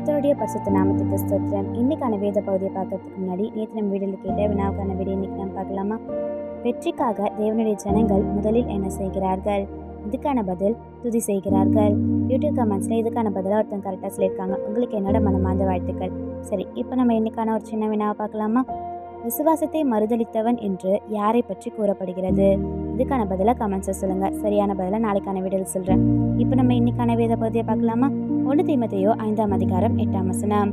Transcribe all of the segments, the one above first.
கர்த்தருடைய பரிசுத்த நாமத்துக்கு ஸ்தோத்திரம். இன்னைக்கான வேத பகுதியை பார்க்கறதுக்கு முன்னாடி நேற்று நம்ம வீடியோவில் கேட்ட வினாவுக்கான விடை இன்னைக்கு நம்ம பார்க்கலாமா? வெற்றிக்காக தேவனுடைய ஜனங்கள் முதலில் என்ன செய்கிறார்கள்? இதுக்கான பதில் துதி செய்கிறார்கள். யூடியூப் கமெண்ட்ஸில் இதுக்கான பதிலாக ஒருத்தங்க கரெக்டாக சொல்லியிருக்காங்க. உங்களுக்கு என்னோட மனமார்ந்த வாழ்த்துக்கள். சரி, இப்போ நம்ம இன்னைக்கான ஒரு சின்ன வினாவை பார்க்கலாமா? விசுவாசத்தை மறுதளித்தவன் என்று யாரை பற்றி கூறப்படுகிறது? இதுக்கான பதிலாக கமெண்ட்ஸை சொல்லுங்கள். சரியான பதிலாக நாளைக்கான வீடியோவில் சொல்கிறேன். இப்போ நம்ம இன்னைக்கான வேத பகுதியை பார்க்கலாமா? 1 தீமோத்தேயு 5ஆம் அதிகாரம் 8ஆம் வசனம்.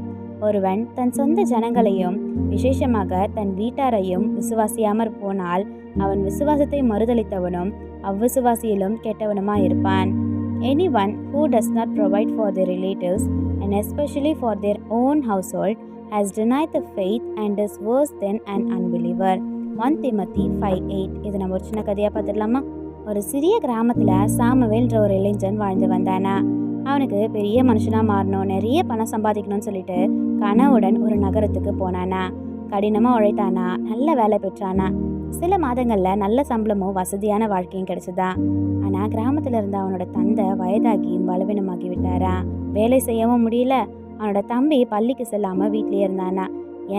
ஒருவன் தன் சொந்த ஜனங்களையும் விசேஷமாக தன் வீட்டாரையும் விசுவாசியாமற் போனால் அவன் விசுவாசத்தை மறுதளித்தவனும் அவ்விசுவாசியிலும் கெட்டவனுமாயிருப்பான். Anyone who does not provide for their relatives and especially for their own household has denied the faith and is worse than an unbeliever. 1 Timothy 5:8. இது நம்ம ஒரு சின்ன கதையாக பார்த்துடலாமா? ஒரு சிறிய கிராமத்தில் சாமுவேல்ன்ற ஒரு இளைஞன் வாழ்ந்து வந்தானா. அவனுக்கு பெரிய மனுஷனாக மாறணும், நிறைய பணம் சம்பாதிக்கணும்னு சொல்லிட்டு கனவுடன் ஒரு நகரத்துக்கு போனானா. கடினமாக உழைத்தானா, நல்ல வேலை பெற்றானா. சில மாதங்களில் நல்ல சம்பளமும் வசதியான வாழ்க்கையும் கிடைச்சதா. ஆனால் கிராமத்தில் இருந்த அவனோட தந்தை வயதாகியும் பலவீனமாகி விட்டாரா. வேலை செய்யவும் முடியல. அவனோட தம்பி பள்ளிக்கு செல்லாமல் வீட்லேயே இருந்தானா.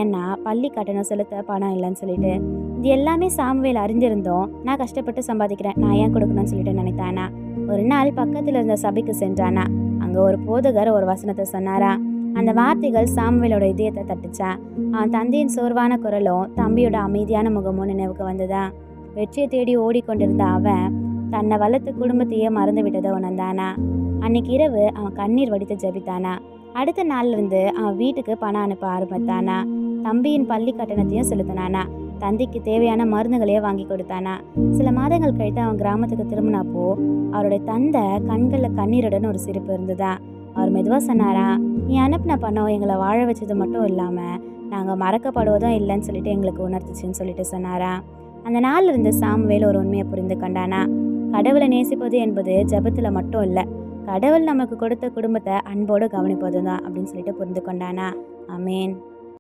ஏன்னா பள்ளி கட்டணம் செலுத்த பணம் இல்லைன்னு சொல்லிட்டு. இது எல்லாமே சாமுவேல் அறிஞ்சிருந்தோம். நான் கஷ்டப்பட்டு சம்பாதிக்கிறேன், நான் ஏன் கொடுக்கணும்னு சொல்லிட்டு நினைத்தானா. ஒரு நாள் பக்கத்தில் இருந்த சபைக்கு சென்றானா. அங்கே ஒரு போதகர் ஒரு வசனத்தை சொன்னாரா. அந்த வார்த்தைகள் சாமுவேலோட இதயத்தை தட்டுச்சா. அவன் தந்தையின் சோர்வான குரலும் தம்பியோட அமைதியான முகமும் நினைவுக்கு வந்ததா. வெற்றியை தேடி ஓடிக்கொண்டிருந்த அவன் தன்னை வளர்த்து குடும்பத்தையே மறந்து விட்டதை உணர்ந்தானா. அன்னைக்கு இரவு அவன் கண்ணீர் வடித்து ஜபித்தானா. அடுத்த நாள்ல இருந்து அவன் வீட்டுக்கு பணம் அனுப்ப ஆரம்பித்தானா. தம்பியின் பள்ளி கட்டணத்தையும் செலுத்தினானா. தந்தைக்கு தேவையான மருந்துகளையே வாங்கி கொடுத்தானா. சில மாதங்கள் கழித்து அவன் கிராமத்துக்கு திரும்பினப்போ அவருடைய தந்தை கண்களில் கண்ணீருடன் ஒரு சிரிப்பு இருந்ததா. அவர் மெதுவாக சொன்னாரா, நீ அனுப்பின பணம் எங்களை வாழ வச்சது மட்டும் இல்லாமல் நாங்கள் மறக்கப்படுவதும் இல்லைன்னு சொல்லிட்டு எங்களுக்கு உணர்த்துச்சுன்னு சொல்லிட்டு சொன்னாரா. அந்த நாள்ல இருந்து சாமுவேல் ஒரு உண்மையை புரிந்து கொண்டானா. கடவுளை நேசிப்பது என்பது ஜெபத்தில் மட்டும் இல்லை, கடவுள் நமக்கு கொடுத்த குடும்பத்தை அன்போடு கவனிப்பது தான் அப்படின்னு சொல்லிட்டு புரிந்து கொண்டானா. ஆமேன்.